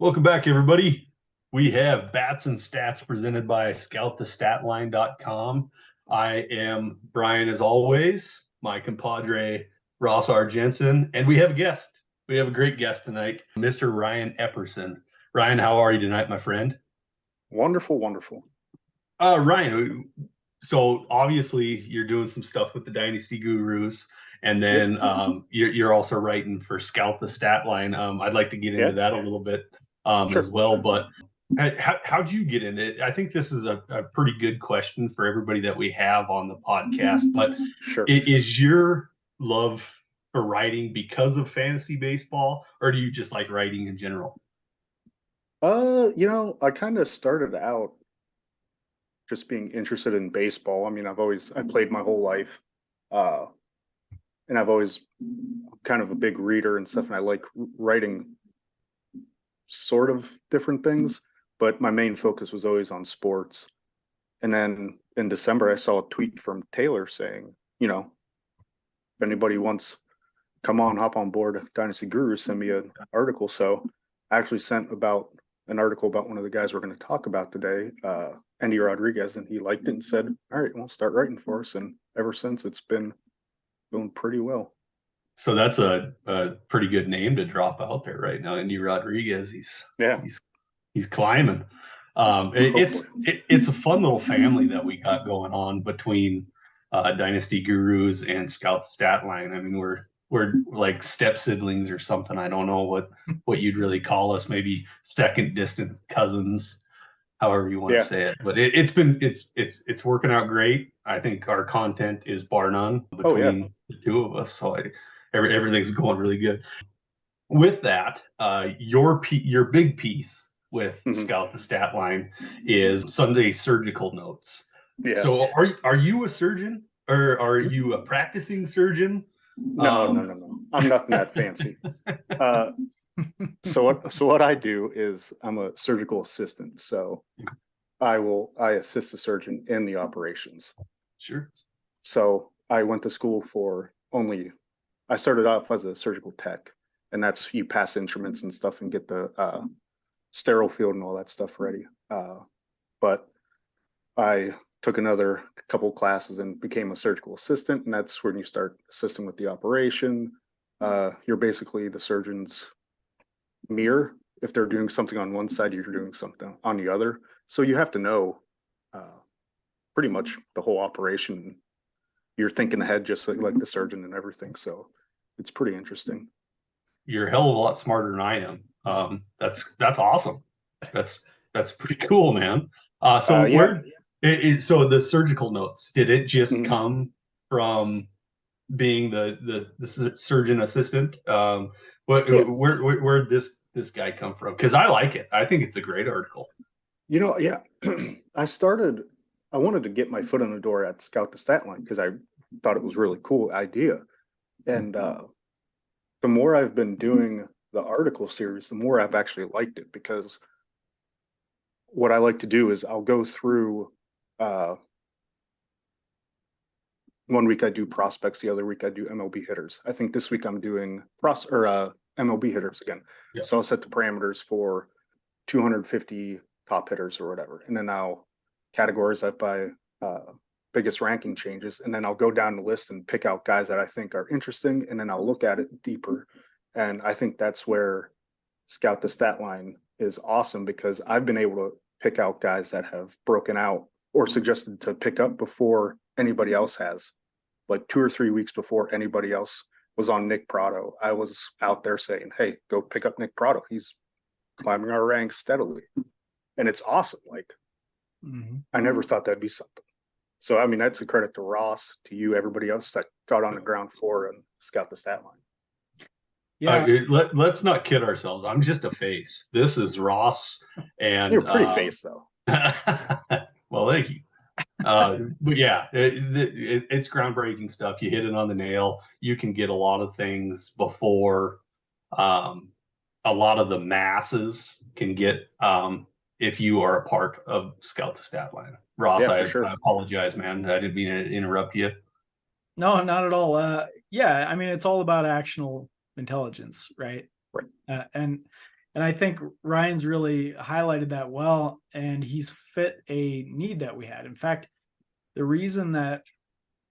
Welcome back, everybody. We have Bats and Stats presented by ScoutTheStatline.com. I am Brian, as always, my compadre Ross R. Jensen, and we have a guest. We have a great guest tonight, Mr. Ryan Epperson. Ryan, how are you tonight, my friend? Wonderful, wonderful. Ryan, so obviously you're doing some stuff with the Dynasty Gurus, and then you're also writing for Scout the Statline. I'd like to get into that a little bit as well, but how'd you get into it? I think this is a pretty good question for everybody that we have on the podcast, but is your love for writing because of fantasy baseball, or do you just like writing in general? I kind of started out just being interested in baseball. I mean, I played my whole life. And I've always kind of a big reader and stuff, and I like writing sort of different things, but my main focus was always on sports. And then in December, I saw a tweet from Taylor saying, if anybody wants, come on, hop on board Dynasty Guru, send me an article. So I actually sent about an article about one of the guys we're going to talk about today, Andy Rodriguez, and he liked it and said, all right, well, start writing for us. And ever since, it's been doing pretty well. So that's a pretty good name to drop out there right now. Andy Rodriguez, he's climbing. It's a fun little family that we got going on between Dynasty Gurus and Scout Statline. I mean, we're like step siblings or something. I don't know what you'd really call us. Maybe second distance cousins, however you want to say it. But it's working out great. I think our content is bar none between the two of us. So everything's going really good. With that, your big piece with Scout the Statline is Sunday surgical notes. Yeah. So are you a surgeon, or are you a practicing surgeon? No. I'm nothing that fancy. So what I do is I'm a surgical assistant. So I assist the surgeon in the operations. Sure. So I went to school I started off as a surgical tech, and that's you pass instruments and stuff and get the sterile field and all that stuff ready. But I took another couple classes and became a surgical assistant, and that's when you start assisting with the operation. You're basically the surgeon's mirror. If they're doing something on one side, you're doing something on the other. So you have to know pretty much the whole operation. You're thinking ahead just like the surgeon and everything. So it's pretty interesting. You're a hell of a lot smarter than I am. That's awesome. That's pretty cool, man. So the surgical notes, did it just come from being the surgeon assistant? Where'd this guy come from? Because I like it. I think it's a great article. I wanted to get my foot in the door at Scout the Statline because I thought it was a really cool idea. And the more I've been doing the article series, the more I've actually liked it, because what I like to do is I'll go through, one week I do prospects, the other week I do MLB hitters. I think this week I'm doing MLB hitters again. Yeah. So I'll set the parameters for 250 top hitters or whatever. And then I'll categorize that by biggest ranking changes. And then I'll go down the list and pick out guys that I think are interesting. And then I'll look at it deeper. And I think that's where Scout the Statline is awesome, because I've been able to pick out guys that have broken out or suggested to pick up before anybody else has. Like 2 or 3 weeks before anybody else was on Nick Prado, I was out there saying, hey, go pick up Nick Prado. He's climbing our ranks steadily. And it's awesome. Like, I never thought that'd be something. So, I mean, that's a credit to Ross, to you, everybody else that got on the ground floor and Scout the Statline. Yeah. Let's not kid ourselves. I'm just a face. This is Ross. And you're a pretty face, though. Well, thank you. But yeah, it's groundbreaking stuff. You hit it on the nail. You can get a lot of things before a lot of the masses can get if you are a part of Scout the Statline. Ross, I apologize, man. I didn't mean to interrupt you. No, not at all. I mean, it's all about actionable intelligence, right? Right. And And I think Ryan's really highlighted that well, and he's fit a need that we had. In fact, the reason that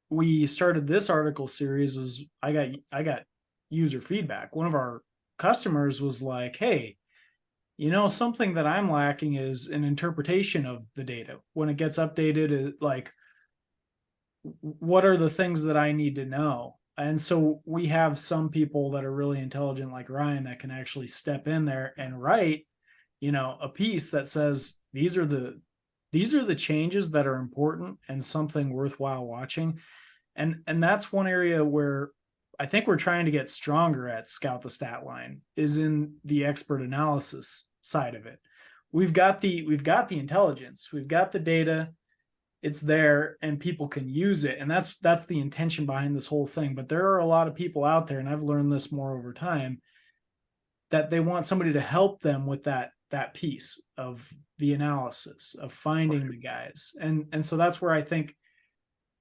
we started this article series is I got user feedback. One of our customers was like, "Hey, something that I'm lacking is an interpretation of the data when it gets updated. Like, what are the things that I need to know?" And so we have some people that are really intelligent, like Ryan, that can actually step in there and write, a piece that says these are the changes that are important and something worthwhile watching. And that's one area where I think we're trying to get stronger at Scout the Statline, is in the expert analysis side of it. We've got the intelligence, we've got the data, it's there, and people can use it, and that's the intention behind this whole thing. But there are a lot of people out there, and I've learned this more over time, that they want somebody to help them with that piece of the analysis of finding the guys. And so that's where I think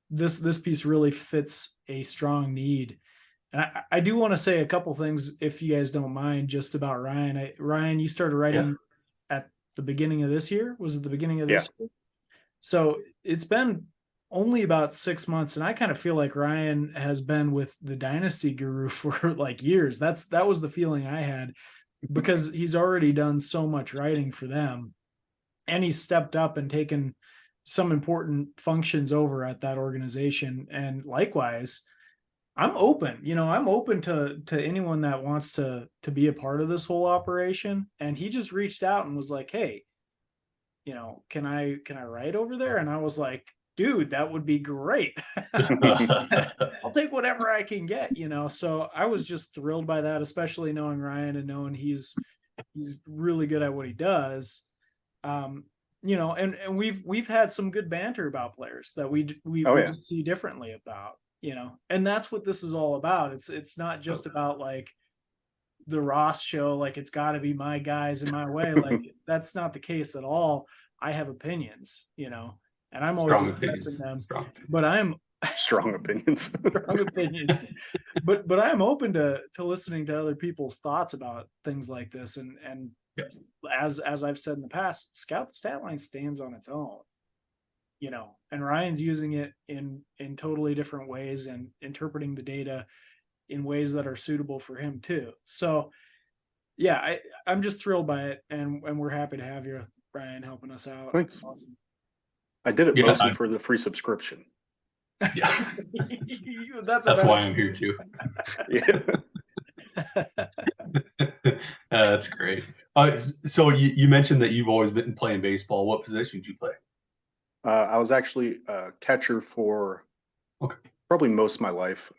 this piece really fits a strong need. And I do want to say a couple things, if you guys don't mind, just about Ryan. Ryan, you started writing at the beginning of this year. Was it the beginning of this year? So it's been only about 6 months, and I kind of feel like Ryan has been with the Dynasty Guru for like years. That was the feeling I had, because he's already done so much writing for them, and he's stepped up and taken some important functions over at that organization. And likewise, I'm open, I'm open to anyone that wants to be a part of this whole operation. And he just reached out and was like, "Hey, can I write over there?" And I was like, "Dude, that would be great." I'll take whatever I can get, So I was just thrilled by that, especially knowing Ryan and knowing he's really good at what he does. And we've had some good banter about players that we just see differently about, and that's what this is all about. It's not just about like the Ross show, like it's got to be my guys in my way. Like that's not the case at all. I have opinions, and I'm always expressing them. But I'm strong opinions. Strong opinions. But I'm open to listening to other people's thoughts about things like this. And as I've said in the past, Scout the Statline stands on its own. And Ryan's using it in totally different ways and interpreting the data in ways that are suitable for him too. So yeah, I'm just thrilled by it, and we're happy to have you, Ryan, helping us out. Thanks. Awesome. I did it mostly for the free subscription. Yeah. That's why I'm here too. That's great. So you mentioned that you've always been playing baseball. What position did you play? I was actually a catcher for probably most of my life.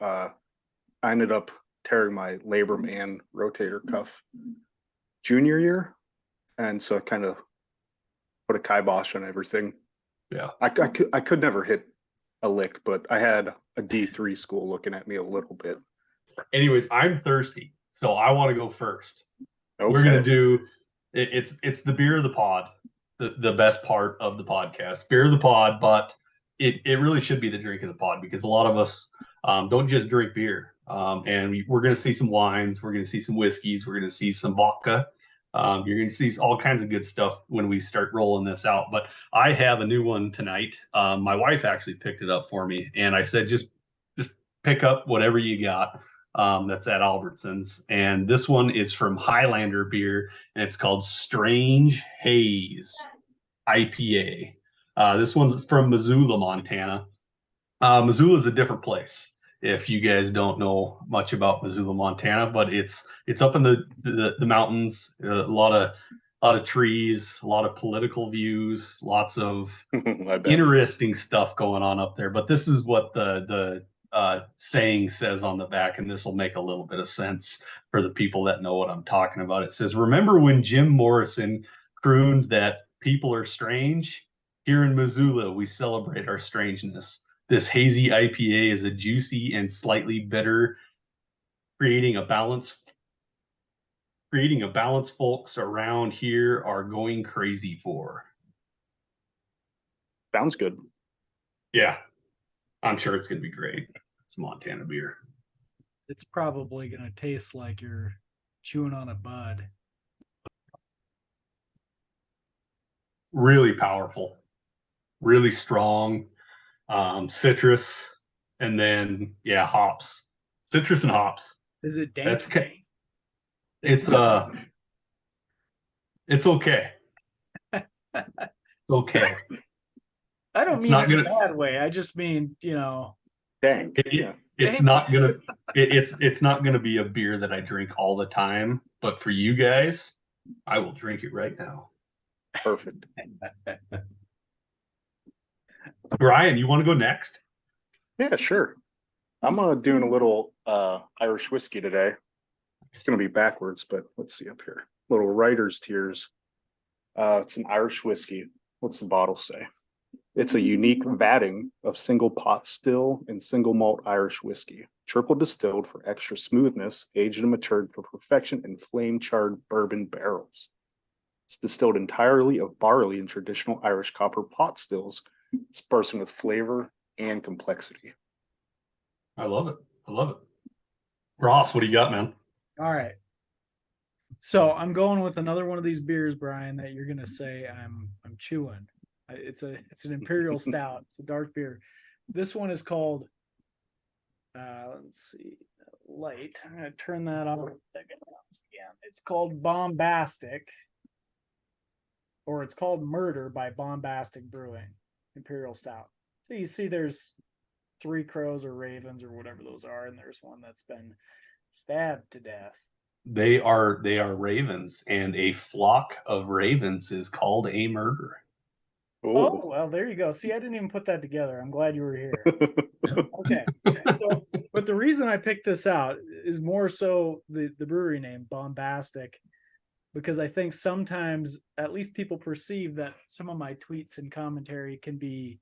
I ended up tearing my labrum and rotator cuff junior year, and so I kind of put a kibosh on everything. Yeah, I could never hit a lick, but I had a D3 school looking at me a little bit. Anyways, I'm thirsty, so I want to go first. Okay. We're gonna do it's the beer of the pod, the best part of the podcast, beer of the pod, but it really should be the drink of the pod, because a lot of us don't just drink beer. And we're going to see some wines, we're going to see some whiskeys, we're going to see some vodka. You're going to see all kinds of good stuff when we start rolling this out. But I have a new one tonight. My wife actually picked it up for me, and I said, just pick up whatever you got. That's at Albertsons. And this one is from Highlander Beer, and it's called Strange Haze IPA. This one's from Missoula, Montana. Missoula is a different place, if you guys don't know much about Missoula, Montana, but it's up in the mountains, a lot of trees, a lot of political views, lots of interesting stuff going on up there. But this is what the saying says on the back, and this will make a little bit of sense for the people that know what I'm talking about. It says, "Remember when Jim Morrison crooned that people are strange? Here in Missoula, we celebrate our strangeness. This hazy IPA is a juicy and slightly bitter, creating a balance folks around here are going crazy for." Sounds good. Yeah, I'm sure it's going to be great. It's Montana beer. It's probably going to taste like you're chewing on a bud. really powerful, really strong, citrus, and then hops, citrus and hops. Is it dank? That's it's it's okay. It's okay. I don't It's mean not it in gonna. a bad way. I just mean, Dang. It's not gonna. It's not gonna be a beer that I drink all the time. But for you guys, I will drink it right now. Perfect. Ryan, you want to go next? Yeah, sure. I'm doing a little Irish whiskey today. It's gonna be backwards, but let's see up here. Little writer's tears. It's an Irish whiskey. What's the bottle say? It's a unique vatting of single pot still and single malt Irish whiskey, triple distilled for extra smoothness, aged and matured for perfection in flame charred bourbon barrels. It's distilled entirely of barley in traditional Irish copper pot stills. It's bursting with flavor and complexity. I love it. I love it. Ross, what do you got, man? All right. So I'm going with another one of these beers, Brian, that you're gonna say I'm chewing. It's an imperial stout. It's a dark beer. This one is called let's see, light. I'm gonna turn that off again. It's called Bombastic, or it's called Murder by Bombastic Brewing, Imperial Stout. So you see there's 3 crows or ravens or whatever those are, and there's one that's been stabbed to death. They are ravens, and a flock of ravens is called a murder. Oh, well, there you go. See, I didn't even put that together. I'm glad you were here. Okay. So, but the reason I picked this out is more so the brewery name, Bombastic, because I think sometimes at least people perceive that some of my tweets and commentary can be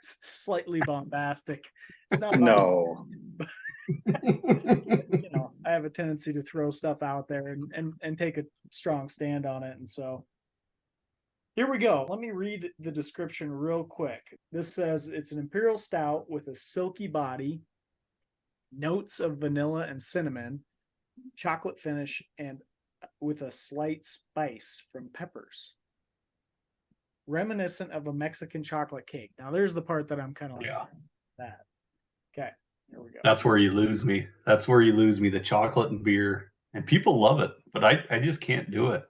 slightly bombastic. It's not no. I have a tendency to throw stuff out there and take a strong stand on it. And so here we go. Let me read the description real quick. This says it's an imperial stout with a silky body, notes of vanilla and cinnamon, chocolate finish, and with a slight spice from peppers. Reminiscent of a Mexican chocolate cake. Now there's the part that I'm kind of like that. Okay, here we go. That's where you lose me. That's where you lose me. The chocolate and beer, and people love it, but I just can't do it.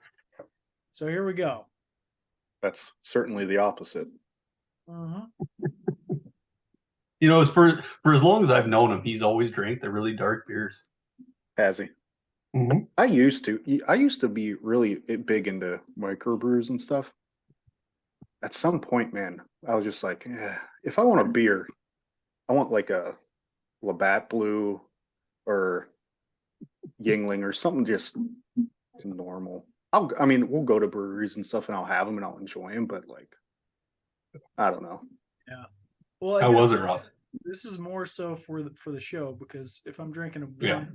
So here we go. That's certainly the opposite. As for as long as I've known him, he's always drank the really dark beers. Has he? Mm-hmm. I used to be really big into microbrews and stuff. At some point, man, I was just like, if I want a beer, I want like a Labatt Blue or Yingling or something just normal. We'll go to breweries and stuff and I'll have them and I'll enjoy them, but like, I don't know. Yeah. Well, how was it, Ross? This is more so for the show, because if I'm drinking a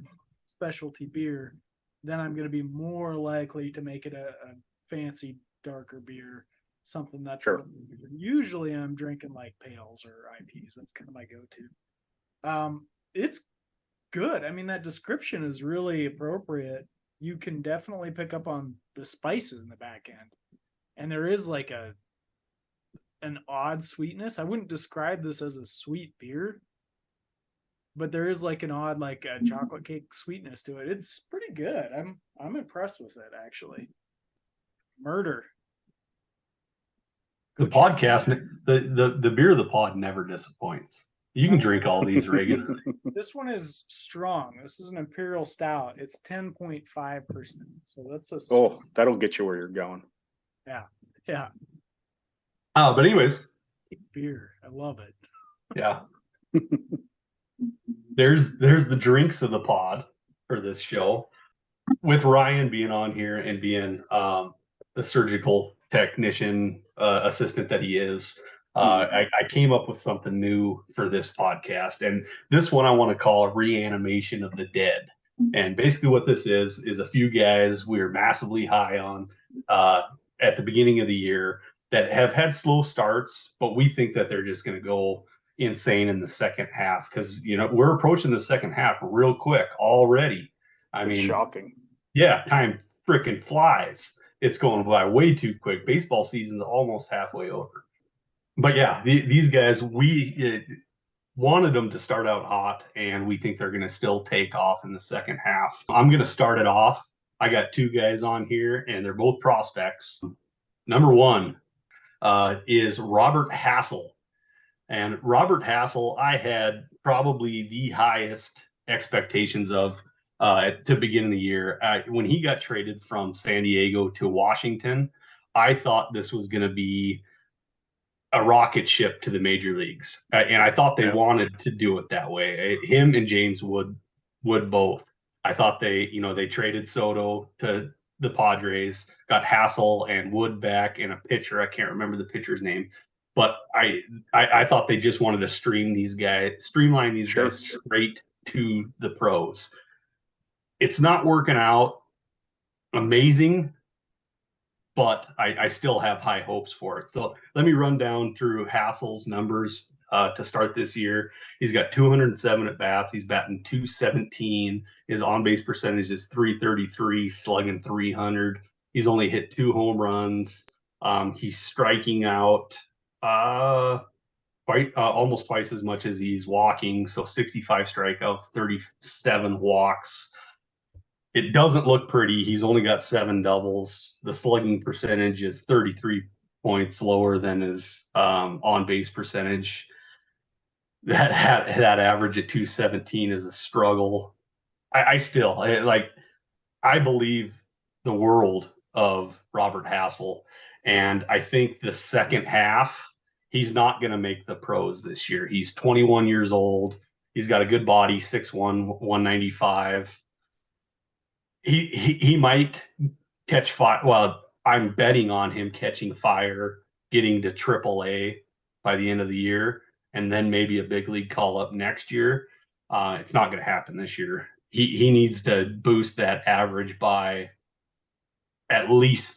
specialty beer, then I'm going to be more likely to make it a fancy darker beer, something that's sure. Usually I'm drinking like pales or IPs. That's kind of my go-to. It's good. I mean, that description is really appropriate. You can definitely pick up on the spices in the back end, and there is like an odd sweetness. I wouldn't describe this as a sweet beer, but there is like an odd, like a chocolate cake sweetness to it. It's pretty good. I'm impressed with it, actually. Murder. The podcast, the beer of the pod never disappoints. You can drink all these regularly. This one is strong. This is an imperial stout. It's 10.5%. So that's that'll get you where you're going. Yeah. But anyways, beer. I love it. Yeah. There's the drinks of the pod for this show, with Ryan being on here and being the surgical technician assistant that he is. I came up with something new for this podcast, and this one I want to call Reanimation of the Dead. And basically what this is a few guys we were massively high on at the beginning of the year that have had slow starts, but we think that they're just going to go insane in the second half, because we're approaching the second half real quick already. I mean, shocking. Yeah, time freaking flies. it's going by way too quick. Baseball season's almost halfway over. But yeah, these guys, we wanted them to start out hot, and we think they're going to still take off in the second half. I'm going to start it off. I got two guys on here, and they're both prospects. Number one is Robert Hassel. And Robert Hassel, I had probably the highest expectations of to begin the year. When he got traded from San Diego to Washington, I thought this was going to be a rocket ship to the major leagues. And I thought they wanted to do it that way. Him and James Wood both. I thought they traded Soto to the Padres, got Hassel and Wood back, and a pitcher. I can't remember the pitcher's name. But I thought they just wanted to streamline these guys straight to the pros. It's not working out amazing, but I still have high hopes for it. So let me run down through Hassel's numbers to start this year. He's got 207 at bats. He's batting 217. His on-base percentage is 333, slugging 300. He's only hit 2 home runs. He's striking out almost twice as much as he's walking. So 65 strikeouts, 37 walks. It doesn't look pretty. He's only got 7 doubles. The slugging percentage is 33 points lower than his on-base percentage. That average at 217 is a struggle. I believe the world of Robert Hassel. And I think the second half, he's not going to make the pros this year. He's 21 years old. He's got a good body, 6'1", 195. He might catch fire. Well, I'm betting on him catching fire, getting to AAA by the end of the year, and then maybe a big league call up next year. It's not going to happen this year. He needs to boost that average by at least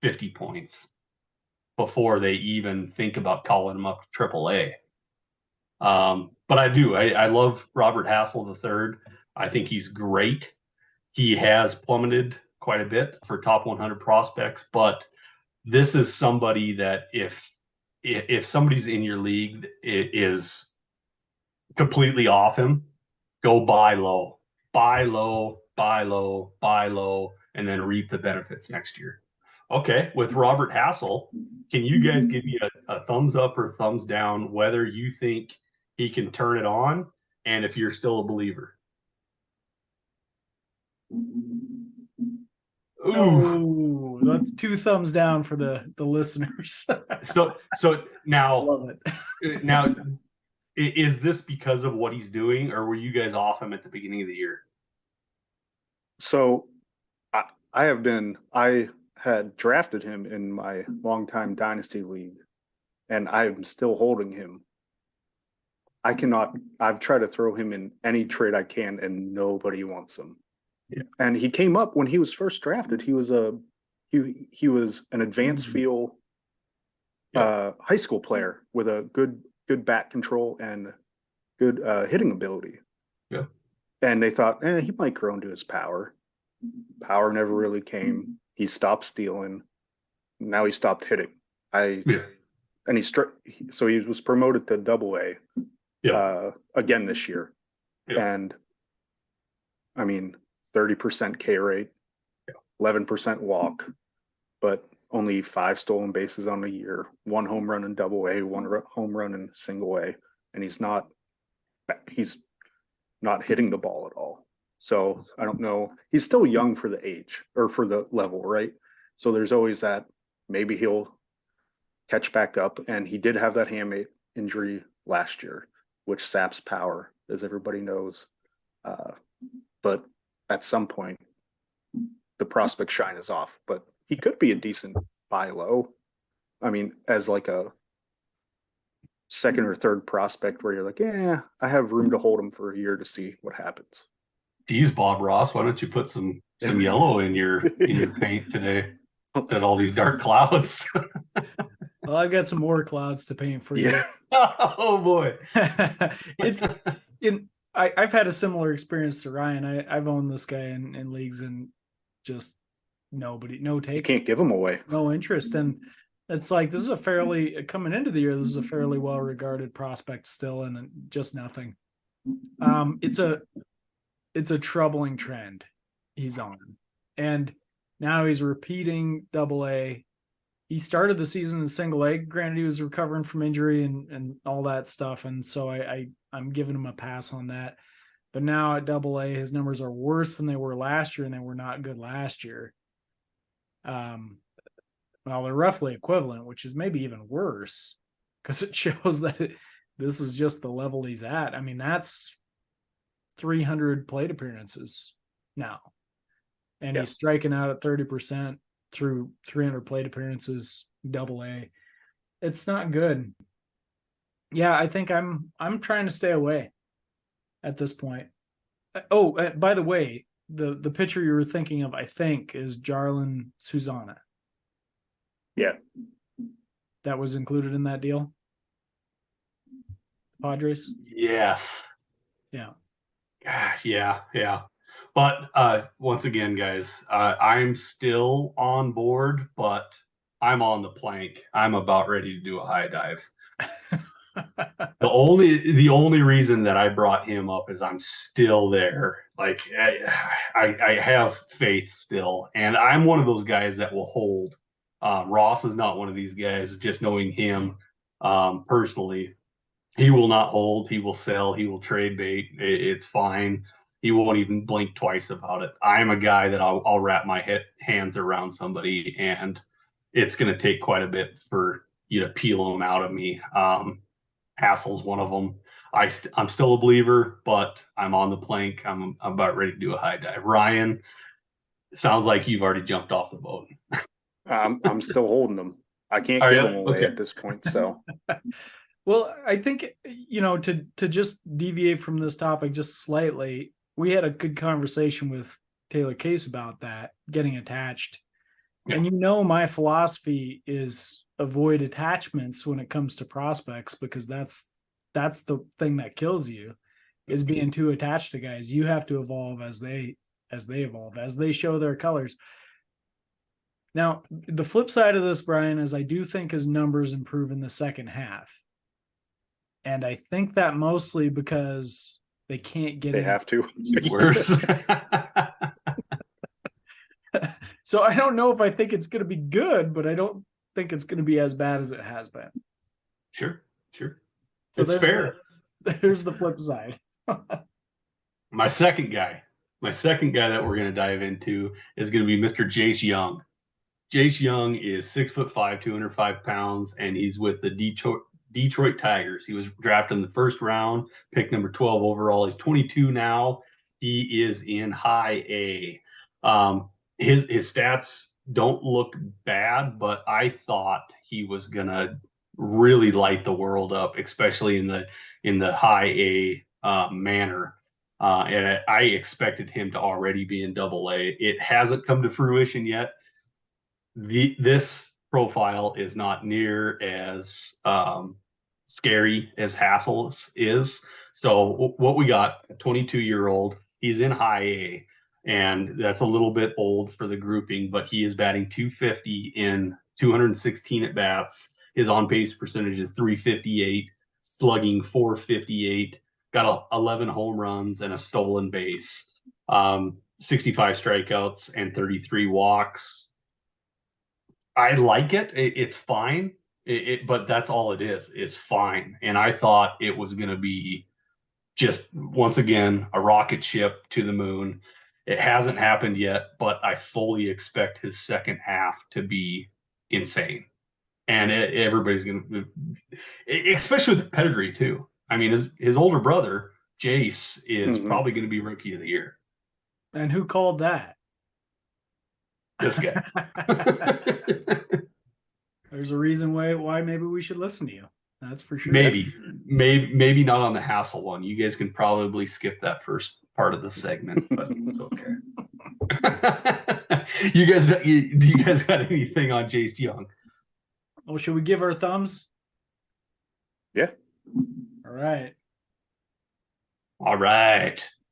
50 points before they even think about calling him up to AAA. But I love Robert Hassel III. I think he's great. He has plummeted quite a bit for top 100 prospects, but this is somebody that if somebody's in your league is completely off him, go buy low, and then reap the benefits next year. Okay, with Robert Hassel, can you guys give me a thumbs up or thumbs down whether you think he can turn it on and if you're still a believer? Ooh, that's 2 thumbs down for the listeners. so now, love it. Now, is this because of what he's doing, or were you guys off him at the beginning of the year? So I had drafted him in my longtime dynasty league, and I'm still holding him. I've tried to throw him in any trade I can, and nobody wants him. Yeah. And he came up when he was first drafted. He was an advanced field high school player with a good bat control and good hitting ability. Yeah. And they thought, he might grow into his power. Power never really came. He stopped stealing. Now he stopped hitting. And so he was promoted to AA again this year. Yeah. And I mean, 30% K rate, 11% walk, but only 5 stolen bases on the year, 1 home run in AA, 1 home run in single A, and he's not hitting the ball at all. So I don't know. He's still young for the age or for the level, right? So there's always that maybe he'll catch back up. And he did have that hamate injury last year, which saps power, as everybody knows. But at some point, the prospect shine is off. But he could be a decent buy low. I mean, as like a second or third prospect where you're like, I have room to hold him for a year to see what happens. Geez, Bob Ross, why don't you put some yellow in your paint today instead of all these dark clouds? Well, I've got some more clouds to paint for you. Oh boy. I've had a similar experience to Ryan. I've owned this guy in leagues and just nobody, no take. You can't give them away. No interest. And it's like, this is a fairly, coming into the year, this is a fairly well-regarded prospect still, and just nothing. It's a troubling trend he's on. And now he's repeating AA. He started the season in single A. Granted, he was recovering from injury and all that stuff. And so I'm giving him a pass on that. But now at AA, his numbers are worse than they were last year, and they were not good last year. Well, they're roughly equivalent, which is maybe even worse, because it shows that this is just the level he's at. I mean, that's 300 plate appearances now. And he's striking out at 30% through 300 plate appearances, AA. It's not good. Yeah, I think I'm trying to stay away at this point. Oh, by the way, the pitcher you were thinking of, I think, is Jarlin Susana. Yeah. That was included in that deal? Padres? Yes. Yeah. Gosh, yeah. But once again, guys, I'm still on board, but I'm on the plank. I'm about ready to do a high dive. The only reason that I brought him up is I'm still there. Like I have faith still, and I'm one of those guys that will hold. Ross is not one of these guys. Just knowing him personally, he will not hold. He will sell. He will trade bait. It's fine. He won't even blink twice about it. I'm a guy that I'll wrap my hands around somebody, and it's going to take quite a bit for you to peel them out of me. Hassel's one of them. I'm still a believer, but I'm on the plank. I'm about ready to do a high dive. Ryan, sounds like you've already jumped off the boat. I'm still holding them. I can't give them away at this point. So, well, I think, to just deviate from this topic just slightly, we had a good conversation with Taylor Case about that, getting attached. Yeah. And my philosophy is avoid attachments when it comes to prospects, because that's the thing that kills you, is being too attached to guys. You have to evolve as they evolve, as they show their colors. Now, the flip side of this, Brian, is I do think his numbers improve in the second half. And I think that mostly because they can't get They have to. Worse. So I don't know if I think it's going to be good, but I don't think it's going to be as bad as it has been. Sure. So it's fair. There's the flip side. My second guy that we're going to dive into is going to be Mr. Jace Young. Jace Young is 6'5", 205 pounds, and he's with the Detroit Tigers. He was drafted in the first round, pick number 12 overall. He's 22 now. He is in high A. His stats don't look bad, but I thought he was gonna really light the world up, especially in the high A manner. And I expected him to already be in AA. It hasn't come to fruition yet. This profile is not near as scary as Hassel's is. So what we got, a 22-year-old, he's in high A, and that's a little bit old for the grouping, but he is batting .250 in 216 at bats. His on base percentage is .358, slugging .458, got 11 home runs and a stolen base, 65 strikeouts and 33 walks. I like it. It's fine. But that's all it is. It's fine. And I thought it was going to be just, once again, a rocket ship to the moon. It hasn't happened yet, but I fully expect his second half to be insane. And everybody's going to, especially with the pedigree too. I mean, his older brother, Jace, is probably going to be rookie of the year. And who called that? This guy. There's a reason why maybe we should listen to you. That's for sure. Maybe not on the Hassel one. You guys can probably skip that first part of the segment, but it's okay. Do you guys got anything on Jace Young? Oh, should we give our thumbs? Yeah. All right.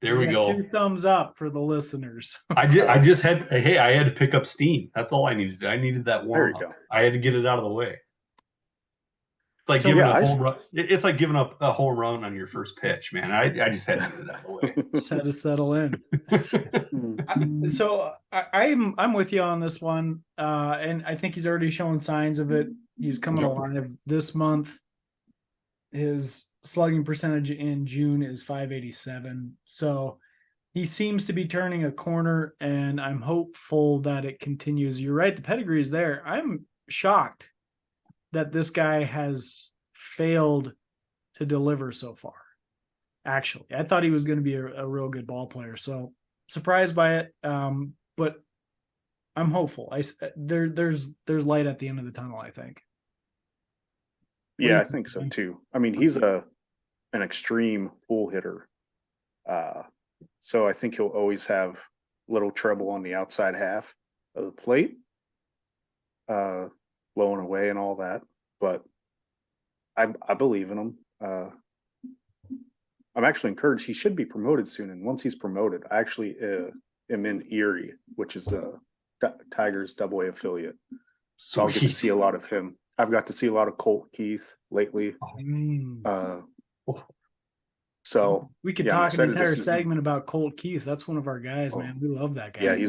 There we go. 2 thumbs up for the listeners. I had to pick up steam. That's all I needed. I needed that warm up. I had to get it out of the way. It's like giving a home run. It's like giving up a home run on your first pitch, man. I just had to get it out of the way. Just had to settle in. So I'm with you on this one, and I think he's already showing signs of it. He's coming alive this month. His slugging percentage in June is .587, so he seems to be turning a corner, and I'm hopeful that it continues. You're right, the pedigree is there. I'm shocked that this guy has failed to deliver so far. Actually, I thought he was going to be a real good ball player, so surprised by it. But I'm hopeful. There's light at the end of the tunnel, I think. Yeah, I think so too. I mean, he's an extreme pull hitter. So I think he'll always have little trouble on the outside half of the plate, blowing away and all that. But I believe in him. I'm actually encouraged. He should be promoted soon. And once he's promoted, I actually am in Erie, which is the Tigers AA affiliate. So I'll get to see a lot of him. I've got to see a lot of Colt Keith lately. So we could talk an entire segment about Colt Keith. That's one of our guys, man. We love that guy.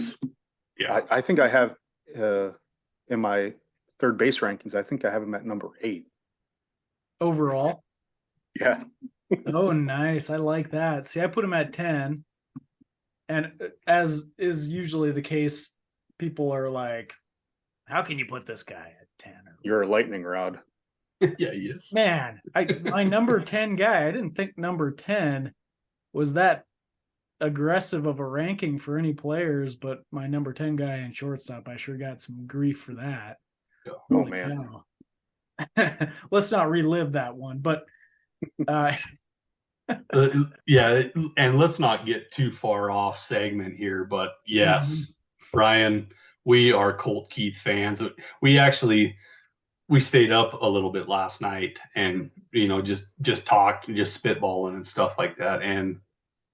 Yeah, I think I have in my third base rankings, I think I have him at number 8 overall. Yeah. Oh, nice. I like that. See, I put him at 10, and as is usually the case, people are like, how can you put this guy at 10? You're a lightning rod. Yeah, he is. Man, my number 10 guy, I didn't think number 10 was that aggressive of a ranking for any players, but my number 10 guy in shortstop, I sure got some grief for that. Oh, man. Let's not relive that one, but yeah, and let's not get too far off segment here, but yes, Ryan, we are Colt Keith fans. We stayed up a little bit last night and, just talked, just spitballing and stuff like that. And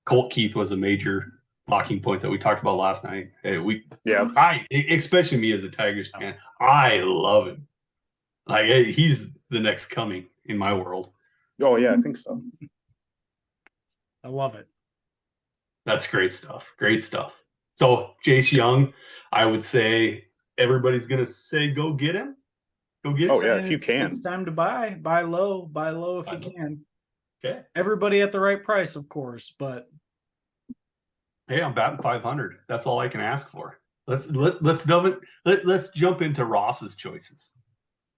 Colt Keith was a major talking point that we talked about last night. Especially me as a Tigers fan, I love him. Like, he's the next coming in my world. Oh yeah, I think so. I love it. That's great stuff. Great stuff. So Jace Young, I would say everybody's going to say, go get him. Go get him. Oh yeah, if you can. It's time to buy low if you can. Okay. Everybody at the right price, of course, but hey, I'm batting 500. That's all I can ask for. Let's jump into Ross's choices.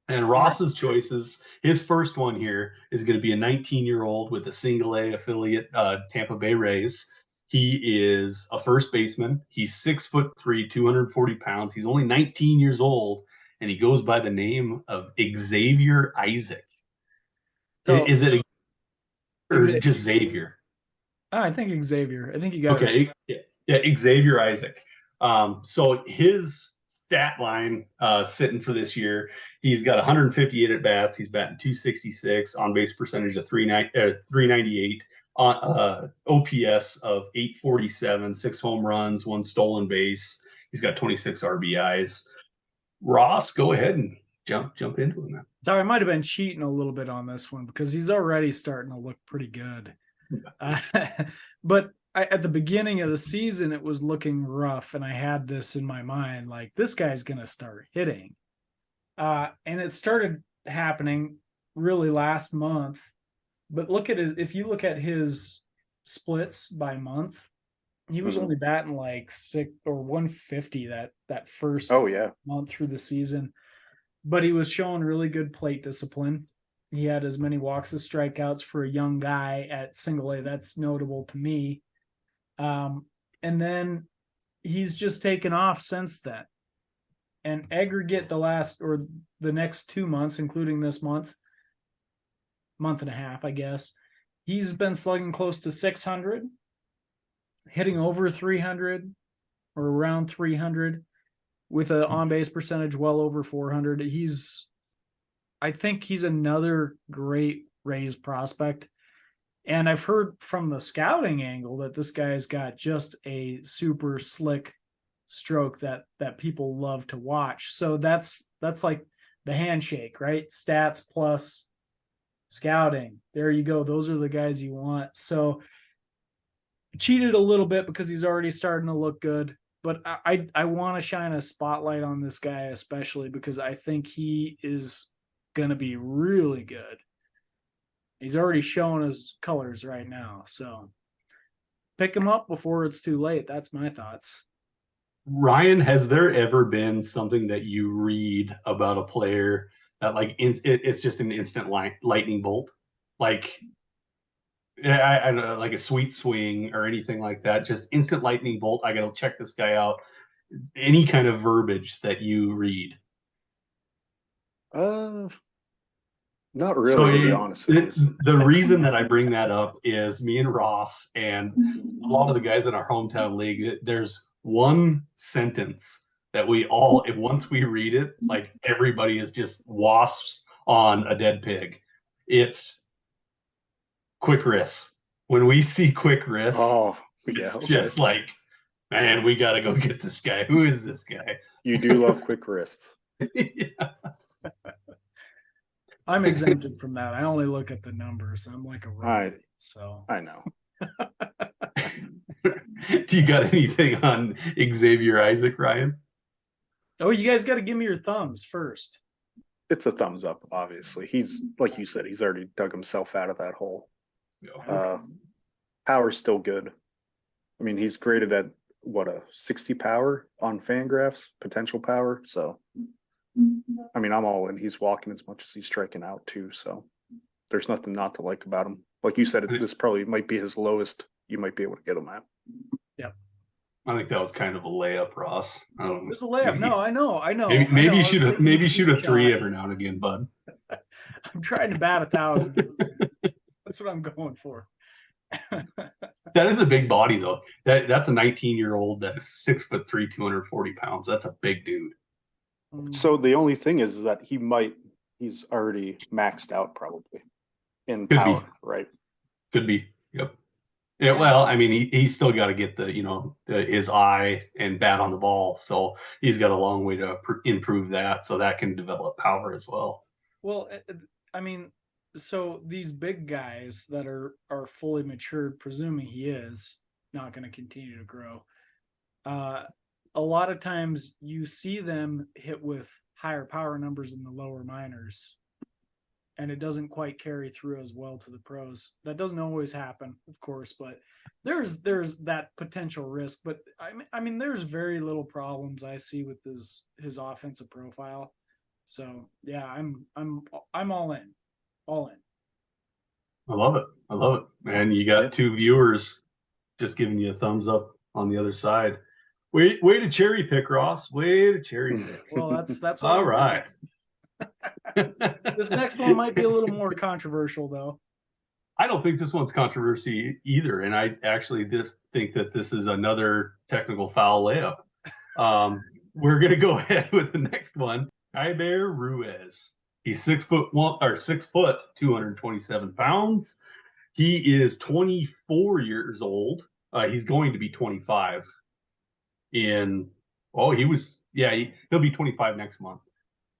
And Ross's choices, his first one here is going to be a 19-year-old with a single A affiliate, Tampa Bay Rays. He is a first baseman. He's 6'3", 240 pounds. He's only 19 years old, and he goes by the name of Xavier Isaac. So, is it just Xavier? I think Xavier. I think you got it. Okay, yeah, Xavier Isaac. So his stat line sitting for this year, he's got 158 at bats. He's batting 266, on base percentage of 398, on OPS of 847, 6 home runs, 1 stolen base. He's got 26 RBIs. Ross, go ahead and jump into him. Sorry, I might have been cheating a little bit on this one because he's already starting to look pretty good. But at the beginning of the season, it was looking rough, and I had this in my mind, like, this guy's going to start hitting. And it started happening really last month. But if you look at his splits by month, he was only batting like 6 or 150 that first month through the season. But he was showing really good plate discipline. He had as many walks as strikeouts for a young guy at single A. That's notable to me. And then he's just taken off since then. And aggregate the next 2 months, including this month and a half, I guess, he's been slugging close to 600, hitting over 300 or around 300 with an on-base percentage well over 400. I think he's another great Rays prospect. And I've heard from the scouting angle that this guy's got just a super slick stroke that people love to watch. So that's like the handshake, right? Stats plus scouting. There you go. Those are the guys you want. So cheated a little bit because he's already starting to look good. But I want to shine a spotlight on this guy, especially because I think he is going to be really good. He's already showing his colors right now. So pick him up before it's too late. That's my thoughts. Ryan, has there ever been something that you read about a player that like it's just an instant lightning bolt? Like I don't know, like a sweet swing or anything like that, just instant lightning bolt. I got to check this guy out. Any kind of verbiage that you read. Not really, to be honest with you. The reason that I bring that up is me and Ross and a lot of the guys in our hometown league, there's one sentence that we all, if once we read it, like everybody is just wasps on a dead pig. It's quick wrists. When we see quick wrists, it's just like, man, we got to go get this guy. Who is this guy? You do love quick wrists. Yeah. I'm exempted from that. I only look at the numbers. I'm like a robot, so I know. Do you got anything on Xavier Isaac, Ryan? Oh, you guys got to give me your thumbs first. It's a thumbs up, obviously. He's, like you said, he's already dug himself out of that hole. Power's still good. I mean, he's graded at what, a 60 power on Fangraphs, potential power. So, I mean, I'm all in. He's walking as much as he's striking out too. So there's nothing not to like about him. Like you said, this probably might be his lowest you might be able to get him at. Yep. I think that was kind of a layup, Ross. It's a layup. No, I know. Maybe you shoot a three every now and again, bud. I'm trying to bat 1,000. That's what I'm going for. That is a big body, though. That's a 19-year-old that is 6'3", 240 pounds. That's a big dude. So the only thing is that he's already maxed out probably in power, right? Could be. Yep. Yeah, well, I mean, he's still got to get his eye and bat on the ball, so he's got a long way to improve that, so that can develop power as well. Well, I mean, so these big guys that are fully matured, presuming he is not going to continue to grow, a lot of times you see them hit with higher power numbers in the lower minors, and it doesn't quite carry through as well to the pros. That doesn't always happen, of course, but there's that potential risk. But I mean, there's very little problems I see with his offensive profile. So yeah, I'm all in. I love it, man. You got two viewers just giving you a thumbs up on the other side. Way to cherry pick, Ross. Way to cherry pick. Well, that's all right. This next one might be a little more controversial, though. I don't think this one's controversy either, and I actually think that this is another technical foul layup. We're gonna go ahead with the next one. Kyber Ruiz. He's 6'1" 227 pounds. He is 24 years old. He's going to be 25 he'll be 25 next month.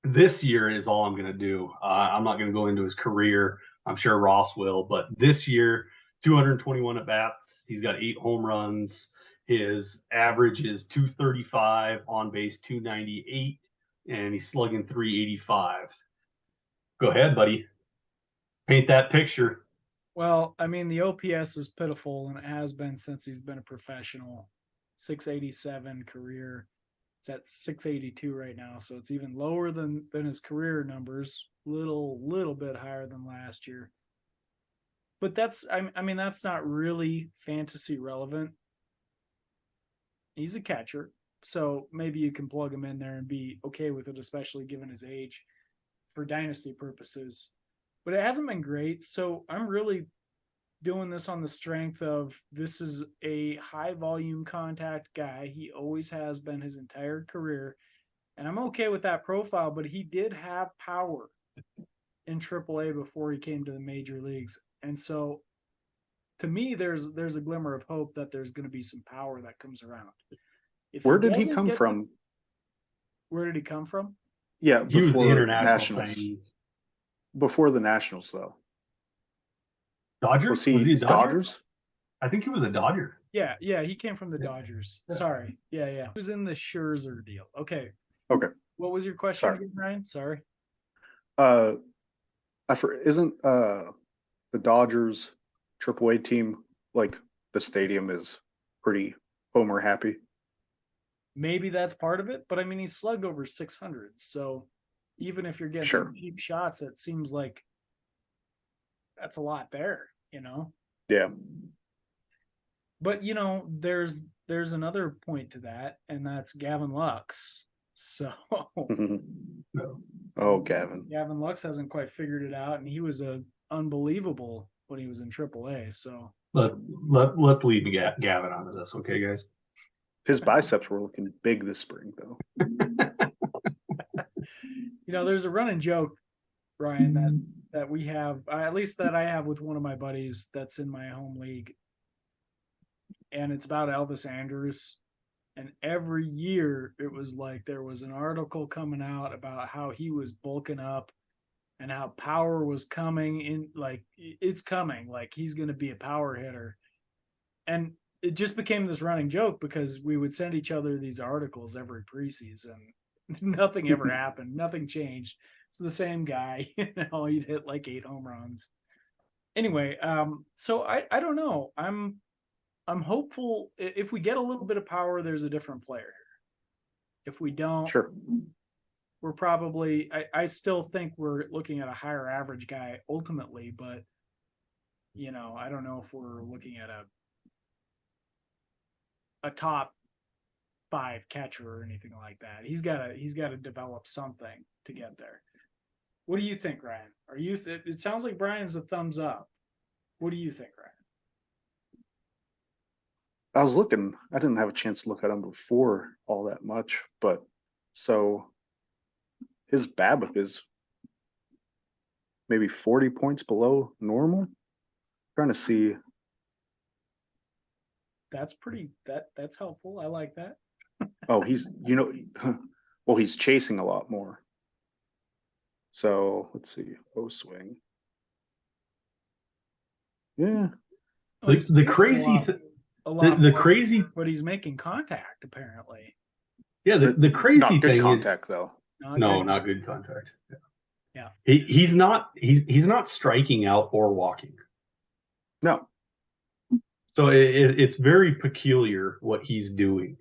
This year is all I'm going to do. I'm not going to go into his career. I'm sure Ross will, but this year, 221 at bats. He's got 8 home runs. His average is 235, on base 298, and he's slugging 385. Go ahead, buddy. Paint that picture. Well, I mean, the OPS is pitiful, and it has been since he's been a professional. 687 career. It's at 682 right now, so it's even lower than his career numbers. Little bit higher than last year. But that's not really fantasy relevant. He's a catcher, so maybe you can plug him in there and be okay with it, especially given his age, for dynasty purposes. But it hasn't been great, so I'm really doing this on the strength of this is a high volume contact guy. He always has been his entire career, and I'm okay with that profile, but he did have power in AAA before he came to the major leagues. And so to me, there's a glimmer of hope that there's going to be some power that comes around. Where did he come from? Where did he come from? Yeah, He was the before international Nationals. signing. Before the Nationals, though. Dodgers? Was he a Dodgers? I think he was a Dodger. Yeah, he came from the Dodgers. Sorry. Yeah. He was in the Scherzer deal. Okay. What was your question again, Ryan? Sorry. Isn't the Dodgers AAA team, like, the stadium is pretty homer happy? Maybe that's part of it, but I mean, he slugged over 600. So even if you're getting some cheap shots, it seems like that's a lot there, Yeah. But there's another point to that, and that's Gavin Lux. So oh, Gavin Lux hasn't quite figured it out, and he was unbelievable when he was in AAA. So let's leave Gavin on this, okay, guys? His biceps were looking big this spring, though. There's a running joke, Ryan, that we have, at least that I have with one of my buddies that's in my home league. And it's about Elvis Andrus. And every year it was like there was an article coming out about how he was bulking up and how power was coming in, like it's coming, like he's going to be a power hitter. And it just became this running joke because we would send each other these articles every preseason. Nothing ever happened. Nothing changed. It's the same guy. He'd hit like 8 home runs. Anyway, so I don't know. I'm hopeful if we get a little bit of power, there's a different player here. If we don't, we're probably, I still think we're looking at a higher average guy ultimately, but I don't know if we're looking at a top 5 catcher or anything like that. He's got to develop something to get there. What do you think, Ryan? Are you? It sounds like Brian's a thumbs up. What do you think, Ryan? I was looking. I didn't have a chance to look at him before all that much, but so his BABIP is maybe 40 points below normal. I'm trying to see. That's that's helpful. I like that. Oh, he's well, he's chasing a lot more. So let's see. O swing. Yeah. The crazy the crazy, but he's making contact apparently. Yeah, the crazy not good thing contact though. Not good contact. Yeah. He's not striking out or walking. No. So it's very peculiar what he's doing.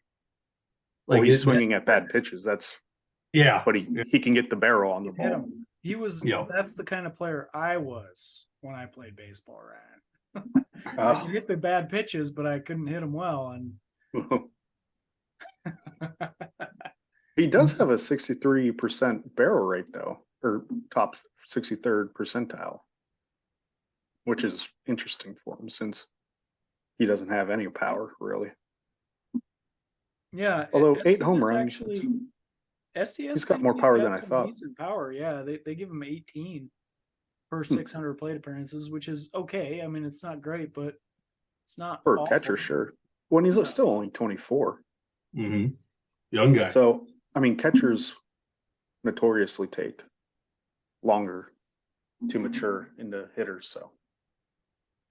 Like he's swinging at bad pitches. That's but he can get the barrel on the ball. He was that's the kind of player I was when I played baseball, Ryan. I could hit the bad pitches, but I couldn't hit them well. And he does have a 63% barrel rate though, or top 63rd percentile, which is interesting for him since he doesn't have any power really. Yeah. Although 8 home runs, STS he's got more power than I thought. Decent power, yeah. They give him 18 per 600 plate appearances, which is okay. I mean, it's not great, but it's not for a catcher, sure. When he's still only 24. Mm-hmm. Young guy. So I mean, catchers notoriously take longer to mature into hitters. So,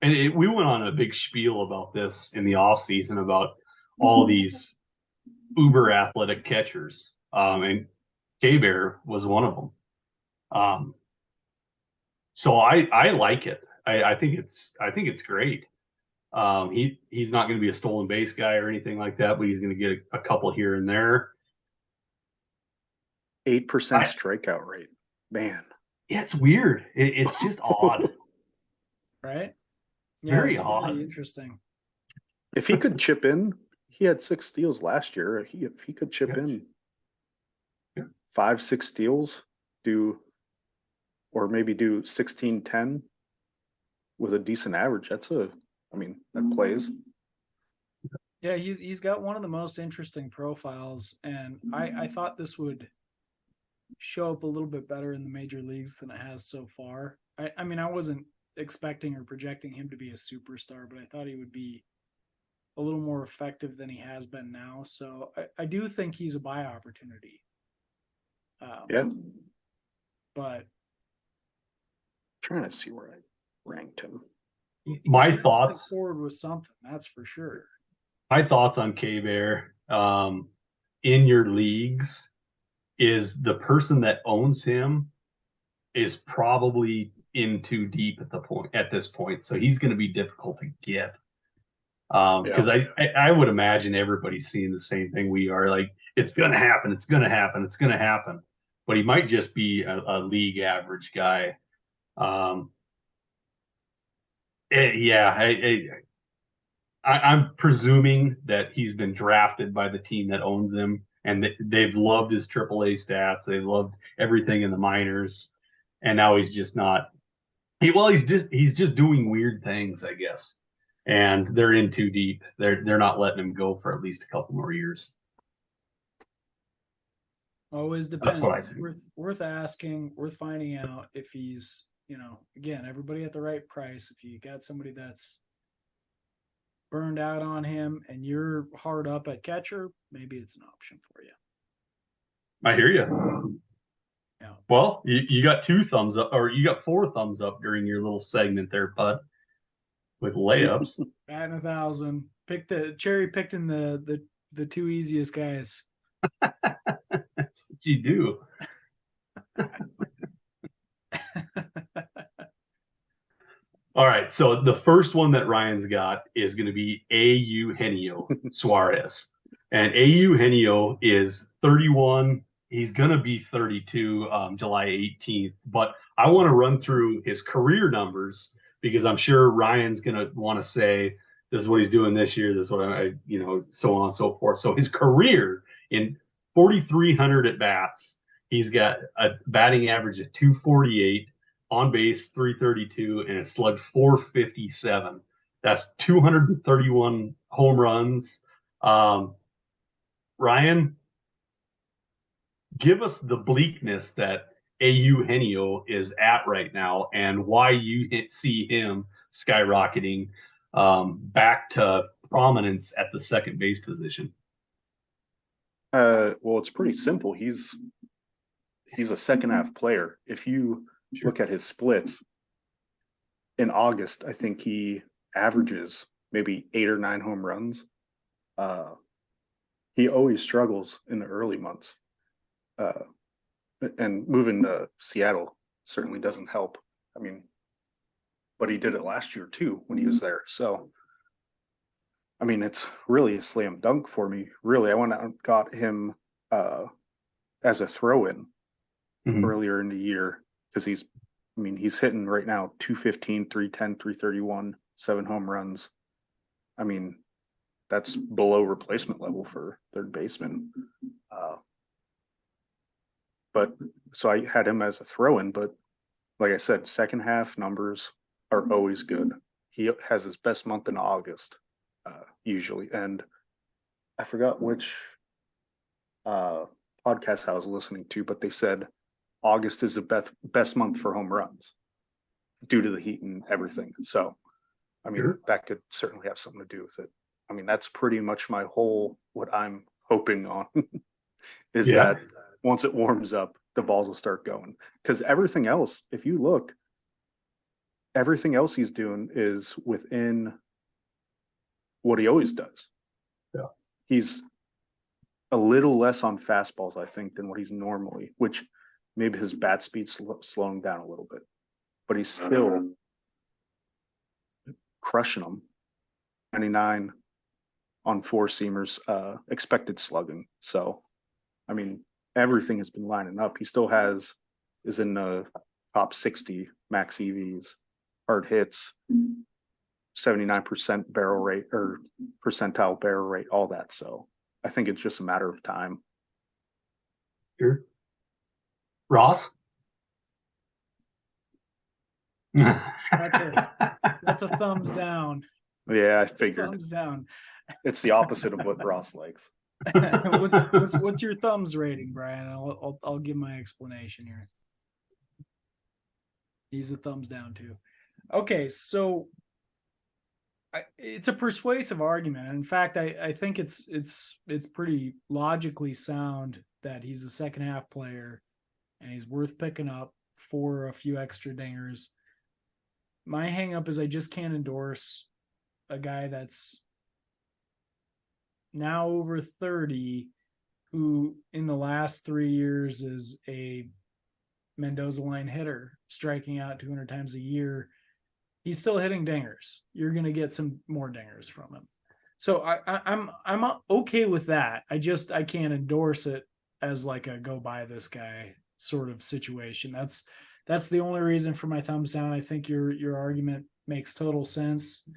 and we went on a big spiel about this in the off season about all these uber athletic catchers, and K-Bear was one of them. So I like it. I think it's great. He's not going to be a stolen base guy or anything like that, but he's going to get a couple here and there. 8% strikeout rate, man. Yeah, it's weird. It's just odd, right? Yeah, very odd. Really interesting. If he could chip in, he had 6 steals last year. If he could chip in 5-6 steals, or maybe do 16-10 with a decent average, that plays. Yeah, he's got one of the most interesting profiles, and I thought this would show up a little bit better in the major leagues than it has so far. I mean, I wasn't expecting or projecting him to be a superstar, but I thought he would be a little more effective than he has been now. So I do think he's a buy opportunity. But trying to see where I ranked him. My thoughts forward with something, that's for sure. My thoughts on K-Bear in your leagues is the person that owns him is probably in too deep at this point. So he's going to be difficult to get. Because I would imagine everybody's seeing the same thing we are. Like, it's going to happen. It's going to happen. It's going to happen. But he might just be a league average guy. I'm presuming that he's been drafted by the team that owns him, and they've loved his AAA stats. They've loved everything in the minors, and now he's just not. He's just doing weird things, I guess, and they're in too deep. They're not letting him go for at least a couple more years. Always depends. That's what I see. Worth asking, worth finding out if he's, again, everybody at the right price. If you got somebody that's burned out on him and you're hard up at catcher, maybe it's an option for you. I hear you. Yeah. Well, you got 2 thumbs up, or you got 4 thumbs up during your little segment there, bud, with layups. Batting 1,000. Cherry picked in the 2 easiest guys. That's what you do. All right, so the first one that Ryan's got is going to be Eugenio Suarez. And Eugenio is 31. He's going to be 32 July 18th. But I want to run through his career numbers because I'm sure Ryan's going to want to say, this is what he's doing this year, this is what so on and so forth. So his career in 4,300 at bats, he's got a batting average of 248. On base 332 and a slug 457. That's 231 home runs. Ryan, give us the bleakness that Eugenio is at right now and why you see him skyrocketing back to prominence at the second base position. Well, it's pretty simple. He's a second half player. If you look at his splits in August, I think he averages maybe 8 or 9 home runs. He always struggles in the early months. And moving to Seattle certainly doesn't help. I mean, but he did it last year too when he was there. So, I mean, it's really a slam dunk for me. Really, I went out and got him as a throw-in earlier in the year. Because he's hitting right now 215, 310, 331, 7 home runs. I mean, that's below replacement level for third baseman. But so I had him as a throw-in, but like I said, second half numbers are always good. He has his best month in August, usually. And I forgot which podcast I was listening to, but they said August is the best month for home runs due to the heat and everything. So, I mean, that could certainly have something to do with it. I mean, that's pretty much what I'm hoping on is that once it warms up, the balls will start going. Because everything else, if you look, everything else he's doing is within what he always does. Yeah. He's a little less on fastballs, I think, than what he's normally, which maybe his bat speed's slowing down a little bit, but he's still crushing them. 99 on 4-seamers, expected slugging. So, I mean, everything has been lining up. He still is in the top 60 max EVs, hard hits, 79% barrel rate or percentile barrel rate, all that. So I think it's just a matter of time. Sure. Ross? That's a thumbs down. Yeah, I figured. Thumbs down. It's the opposite of what Ross likes. What's your thumbs rating, Brian? I'll give my explanation here. He's a thumbs down too. Okay, so it's a persuasive argument. In fact, I think it's pretty logically sound that he's a second half player and he's worth picking up for a few extra dingers. My hang up is I just can't endorse a guy that's now over 30 who in the last 3 years is a Mendoza line hitter, striking out 200 times a year. He's still hitting dingers. You're going to get some more dingers from him. So I'm okay with that. I can't endorse it as like a go buy this guy sort of situation. That's the only reason for my thumbs down. I think your argument makes total sense,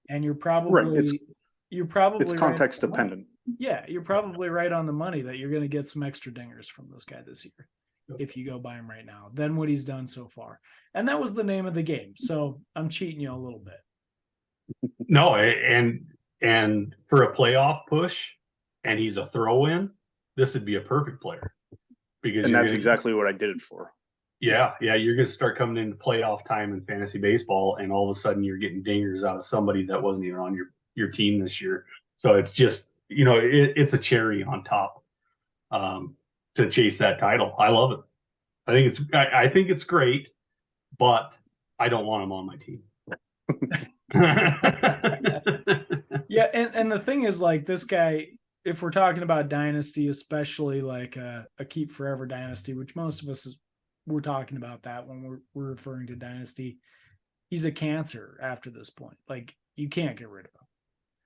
and you're probably it's context right dependent. Yeah, you're probably right on the money that you're going to get some extra dingers from this guy this year if you go buy him right now than what he's done so far. And that was the name of the game. So I'm cheating you a little bit. No, and for a playoff push, and he's a throw-in, this would be a perfect player. And that's exactly what I did it for. Yeah, you're going to start coming into playoff time in fantasy baseball, and all of a sudden you're getting dingers out of somebody that wasn't even on your team this year. So it's just, it's a cherry on top to chase that title. I love it. I think it's great, but I don't want him on my team. Yeah, and the thing is, like, this guy, if we're talking about dynasty, especially like a keep forever dynasty, which most of us we're talking about that when we're referring to dynasty, he's a cancer after this point. Like, you can't get rid of him.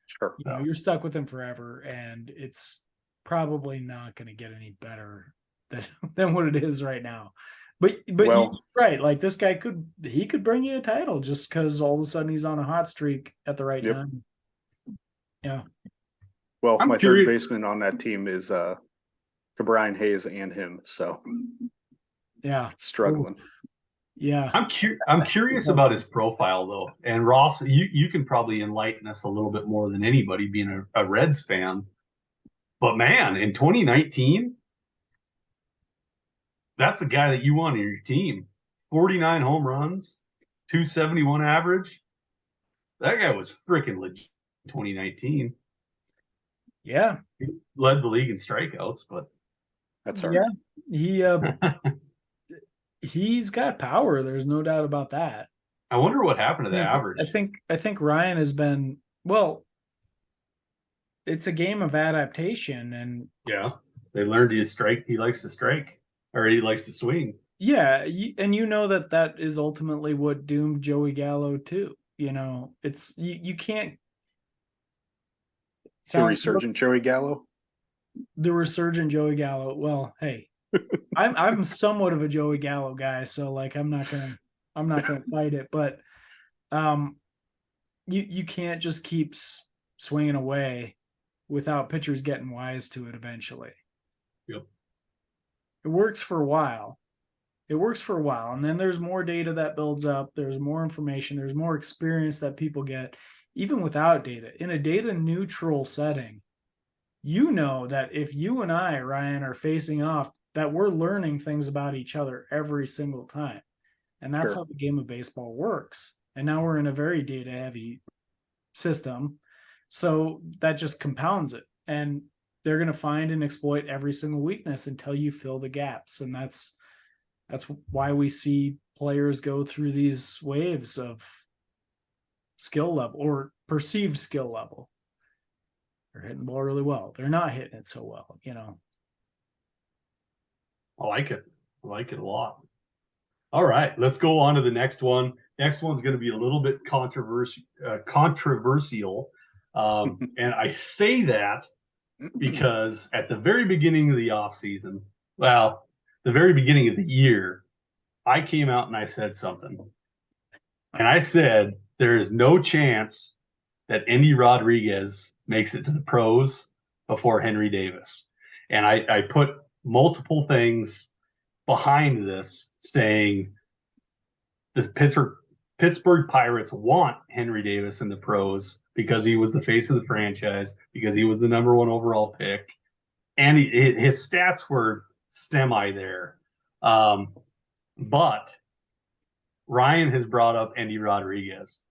Sure. You're stuck with him forever, and it's probably not going to get any better than what it is right now. But you're right, like, this guy could bring you a title just because all of a sudden he's on a hot streak at the right time. Yeah. Well, my third baseman on that team is Brian Hayes and him. So yeah, struggling. Yeah. I'm curious about his profile though. And Ross, you can probably enlighten us a little bit more than anybody being a Reds fan. But man, in 2019, that's the guy that you want on your team. 49 home runs, 271 average. That guy was freaking legit in 2019. Yeah. He led the league in strikeouts, but that's all right. Yeah. He's got power. There's no doubt about that. I wonder what happened to the average. I think Ryan has been, well, it's a game of adaptation, and yeah, they learned he likes to strike, or he likes to swing. Yeah, and that is ultimately what doomed Joey Gallo too. It's you can't. The resurgent Joey Gallo. The resurgent Joey Gallo. Well, hey, I'm somewhat of a Joey Gallo guy, so like I'm not gonna fight it, but you can't just keep swinging away without pitchers getting wise to it eventually. Yep. It works for a while. And then there's more data that builds up. There's more information. There's more experience that people get, even without data. In a data neutral setting, that if you and I, Ryan, are facing off, that we're learning things about each other every single time. And that's how the game of baseball works. And now we're in a very data heavy system. So that just compounds it. And they're going to find and exploit every single weakness until you fill the gaps. And that's why we see players go through these waves of skill level or perceived skill level. They're hitting the ball really well. They're not hitting it so well, I like it. I like it a lot. All right, let's go on to the next one. Next one's going to be a little bit controversial. And I say that because at the very beginning of the offseason, the very beginning of the year, I came out and I said something. And I said, there is no chance that Endy Rodriguez makes it to the pros before Henry Davis. And I put multiple things behind this saying the Pittsburgh Pirates want Henry Davis in the pros because he was the face of the franchise, because he was the number 1 overall pick. And his stats were semi there. But Ryan has brought up Andy Rodriguez,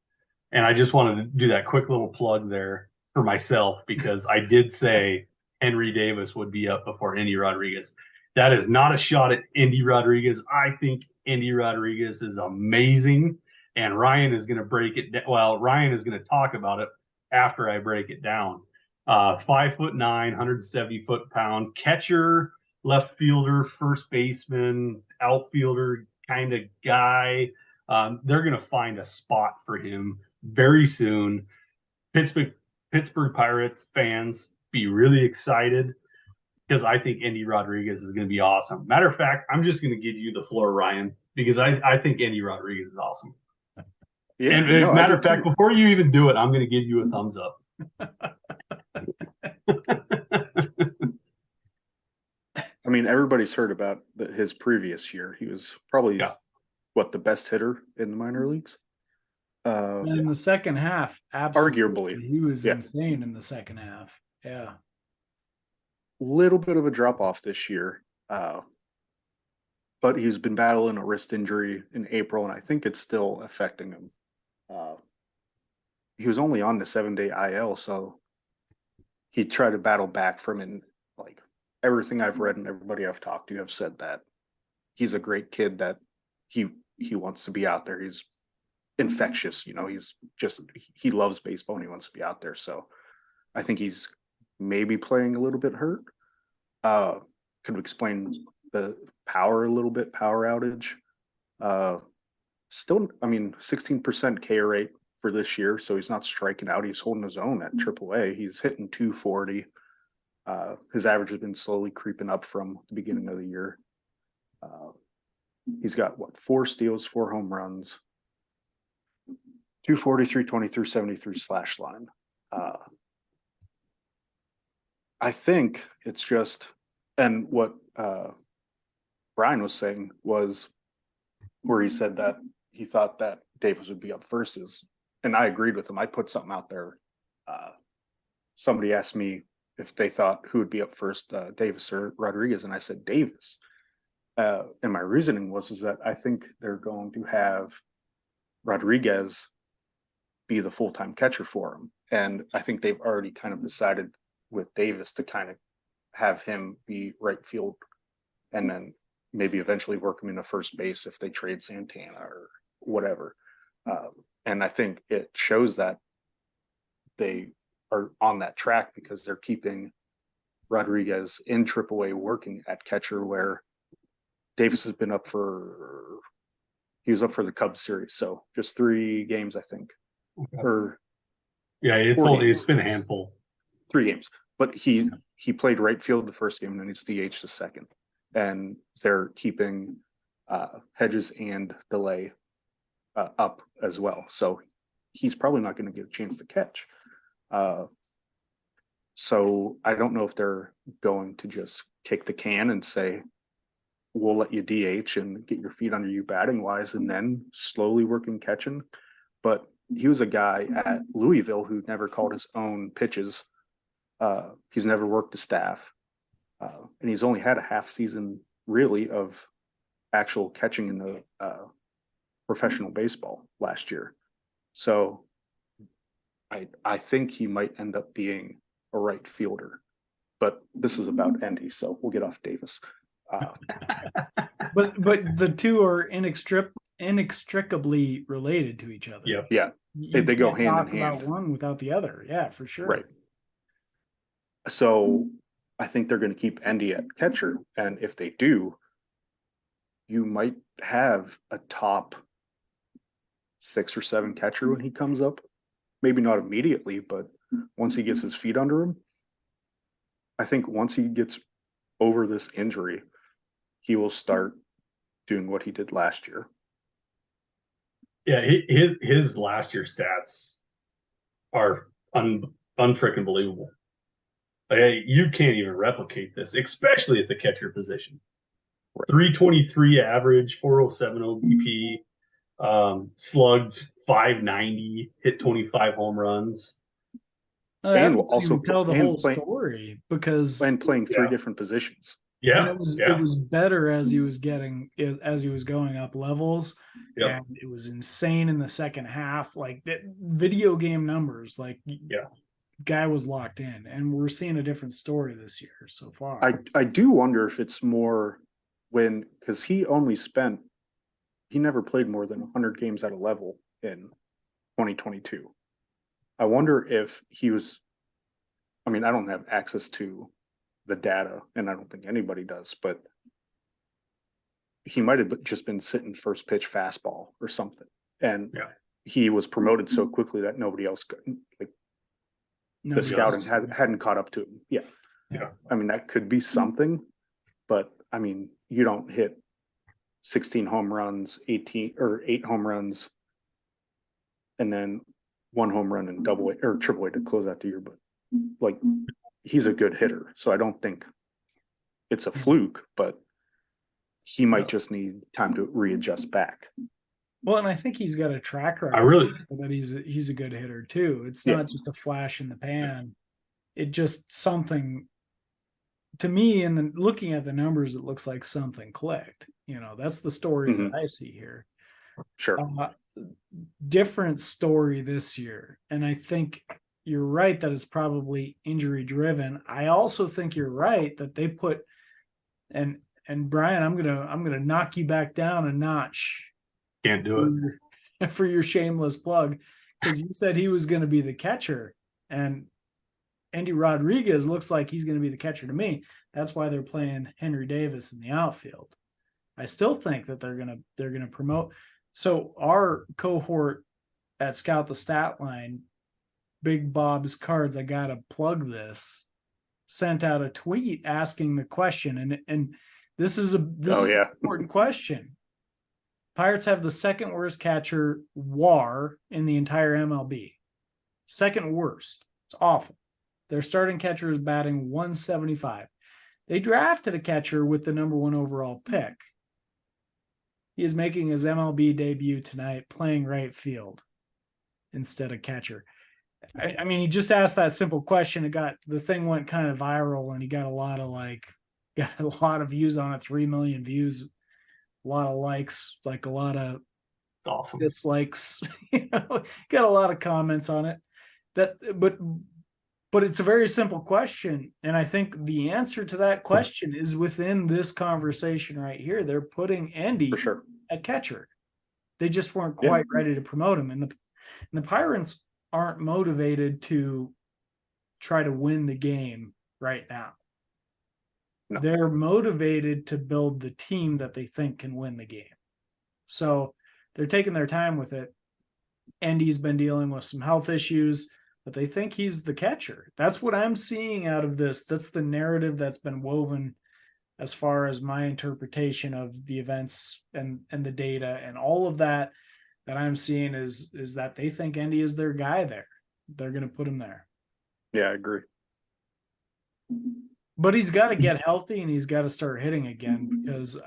and I just wanted to do that quick little plug there for myself because I did say Henry Davis would be up before Andy Rodriguez. That is not a shot at Andy Rodriguez. I think Andy Rodriguez is amazing, and Ryan is going to break it down. Well, Ryan is going to talk about it after I break it down. 5'9", 170 foot-pound catcher, left fielder, first baseman, outfielder kind of guy. They're going to find a spot for him very soon. Pittsburgh Pirates fans, be really excited because I think Andy Rodriguez is going to be awesome. Matter of fact, I'm just going to give you the floor, Ryan, because I think Andy Rodriguez is awesome. Yeah, and no, matter of fact, before you even do it, I'm going to give you a thumbs up. I mean, everybody's heard about his previous year. He was probably the best hitter in the minor leagues. In the second half, absolutely. Arguably, he was insane in the second half. Yeah, little bit of a drop off this year, but he's been battling a wrist injury in April, and I think it's still affecting him. He was only on the 7-day IL, so he tried to battle back from it. Like everything I've read and everybody I've talked to have said that he's a great kid, that he wants to be out there. He's infectious, he loves baseball and he wants to be out there. So I think he's maybe playing a little bit hurt. Could explain the power outage. Still, I mean, 16% K rate for this year, so he's not striking out. He's holding his own at AAA. He's hitting 240. His average has been slowly creeping up from the beginning of the year. He's got 4 steals, 4 home runs, 240, 323, 73 slash line. I think it's just, and what Brian was saying was where he said that he thought that Davis would be up first is, and I agreed with him. I put something out there. Somebody asked me if they thought who would be up first, Davis or Rodriguez, and I said Davis. And my reasoning was that I think they're going to have Rodriguez be the full-time catcher for him. And I think they've already kind of decided with Davis to kind of have him be right field and then maybe eventually work him into first base if they trade Santana or whatever. And I think it shows that they are on that track because they're keeping Rodriguez in AAA working at catcher, where Davis has been he was up for the Cubs series. So just 3 games, I think. It's been a handful. 3 games. But he played right field the first game and then he's DH the second. And they're keeping Hedges and Delay up as well. So he's probably not going to get a chance to catch. So I don't know if they're going to just kick the can and say, we'll let you DH and get your feet under you batting wise and then slowly working catching. But he was a guy at Louisville who never called his own pitches. He's never worked the staff. And he's only had a half season really of actual catching in the professional baseball last year. So I think he might end up being a right fielder, but this is about Endy, so we'll get off Davis. But the two are inextricably related to each other. Yeah. They go hand in hand. About one without the other. Yeah, for sure. Right. So I think they're going to keep Endy at catcher, and if they do, you might have a top 6 or 7 catcher when he comes up. Maybe not immediately, but once he gets his feet under him, I think once he gets over this injury, he will start doing what he did last year. Yeah, his last year stats are unfreaking believable. You can't even replicate this, especially at the catcher position. Right. 323 average, 407 OBP, slugged 590, hit 25 home runs. And also tell the whole story because playing 3 different positions. Yeah, And it was better as he was going up levels, and it was insane in the second half. Like video game numbers, like guy was locked in, and we're seeing a different story this year so far. I do wonder if it's more because he never played more than 100 games at a level in 2022. I wonder if he was, I mean, I don't have access to the data, and I don't think anybody does, but he might have just been sitting first pitch fastball or something. And he was promoted so quickly that nobody else the scouting hadn't caught up to him. Yeah. I mean, that could be something, but I mean, you don't hit 16 home runs, 8 home runs, and then 1 home run in Double A or Triple A to close out the year. But like, he's a good hitter, so I don't think it's a fluke, but he might just need time to readjust back. Well, and I think he's got a track record that he's a good hitter too. It's not just a flash in the pan. It just something to me, and then looking at the numbers, it looks like something clicked. You know, that's the story that I see here. Sure. Different story this year. And I think you're right that it's probably injury driven. I also think you're right that they put and Brian, I'm gonna knock you back down a notch. Can't do it for your shameless plug, because you said he was going to be the catcher, and Andy Rodriguez looks like he's going to be the catcher to me. That's why they're playing Henry Davis in the outfield. I still think that they're gonna promote. So our cohort at Scout the Statline, Big Bob's Cards, I gotta plug this, sent out a tweet asking the question, and this is an important question. Pirates have the second worst catcher WAR in the entire MLB. Second worst. It's awful. Their starting catcher is batting 175. They drafted a catcher with the number 1 overall pick. He is making his MLB debut tonight, playing right field instead of catcher. I mean, he just asked that simple question. The thing went kind of viral, and he got a lot of views on it, 3 million views. A lot of likes, like a lot of dislikes. Got a lot of comments on it. But it's a very simple question, and I think the answer to that question is within this conversation right here. They're putting Andy at catcher. They just weren't quite ready to promote him, and the Pirates aren't motivated to try to win the game right now. No. They're motivated to build the team that they think can win the game. So they're taking their time with it. Andy's been dealing with some health issues, but they think he's the catcher. That's what I'm seeing out of this. That's the narrative that's been woven as far as my interpretation of the events and the data and all of that I'm seeing is that they think Andy is their guy there. They're going to put him there. Yeah, I agree. But he's got to get healthy, and he's got to start hitting again, because,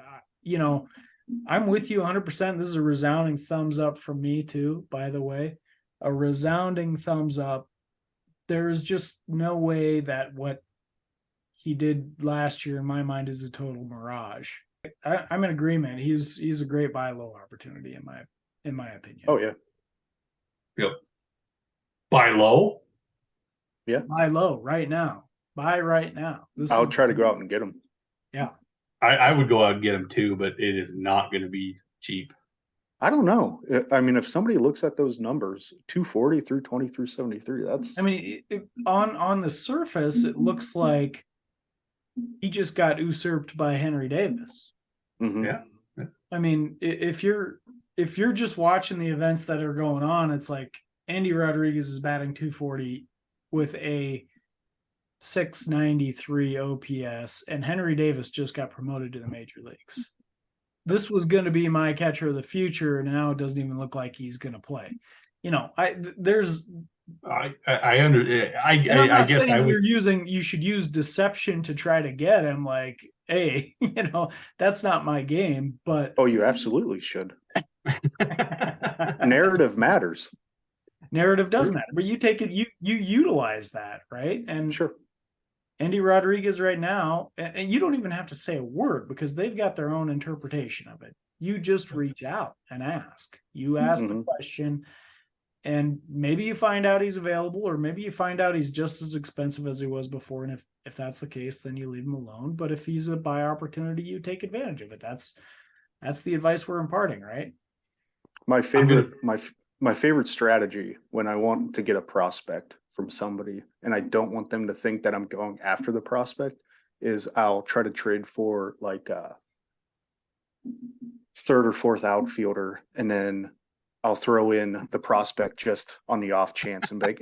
I'm with you 100%. This is a resounding thumbs up from me too, by the way. A resounding thumbs up. There is just no way that what he did last year, in my mind, is a total mirage. I'm in agreement. He's a great buy low opportunity in my opinion. Oh yeah. Yep. Buy low? Yeah. Buy low right now. Buy right now. I'll try to go out and get him. Yeah. I would go out and get him too, but it is not going to be cheap. I don't know. I mean, if somebody looks at those numbers, 240 through 20 through 73, that's. I mean, on the surface, it looks like he just got usurped by Henry Davis. Mm-hmm. Yeah. I mean, if you're just watching the events that are going on, it's like Andy Rodriguez is batting 240 with a 693 OPS, and Henry Davis just got promoted to the major leagues. This was going to be my catcher of the future, and now it doesn't even look like he's going to play. I guess you should use deception to try to get him. Like, hey, that's not my game. But you absolutely should. Narrative matters. Narrative does matter, but you take it, you utilize that, right? And sure. Andy Rodriguez right now, and you don't even have to say a word because they've got their own interpretation of it. You just reach out and ask. You ask the question, and maybe you find out he's available, or maybe you find out he's just as expensive as he was before. And if that's the case, then you leave him alone. But if he's a buy opportunity, you take advantage of it. That's the advice we're imparting, right? My favorite strategy when I want to get a prospect from somebody and I don't want them to think that I'm going after the prospect is I'll try to trade for like a third or fourth outfielder, and then I'll throw in the prospect just on the off chance and be like,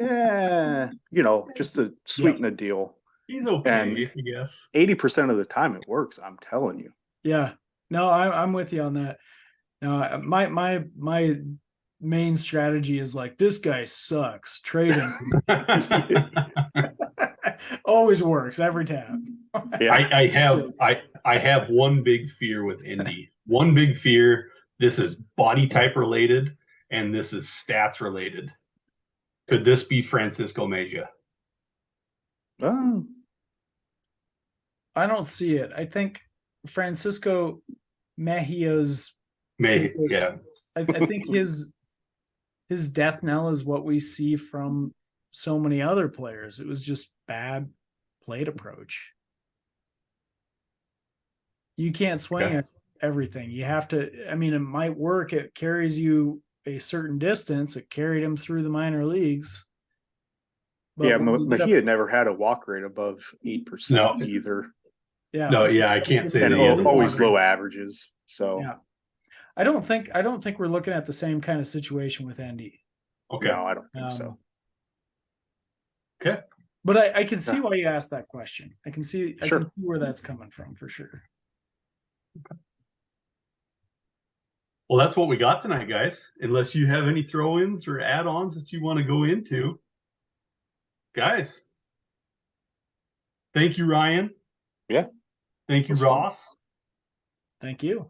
just to sweeten a deal. He's okay, and I guess 80% of the time it works. I'm telling you. Yeah, no, I'm with you on that. Now, my main strategy is like, this guy sucks. Trade him. Always works every time. Yeah. I have one big fear with Indy. One big fear. This is body type related, and this is stats related. Could this be Francisco Mejia? I don't see it. I think Francisco Mejia's I think his death knell is what we see from so many other players. It was just bad plate approach. You can't swing at everything. You have to, I mean, it might work. It carries you a certain distance. It carried him through the minor leagues. But Mejia never had a walk rate above 8% either. Yeah. No, yeah, I can't say that. Always low averages. So yeah. I don't think we're looking at the same kind of situation with Andy. Okay. No, I don't think so. Okay. But I can see why you asked that question. I can see where that's coming from for sure. Okay. Well, that's what we got tonight, guys. Unless you have any throw-ins or add-ons that you want to go into. Guys. Thank you, Ryan. Yeah. Thank you, Ross. Thank you.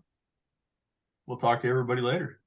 We'll talk to everybody later.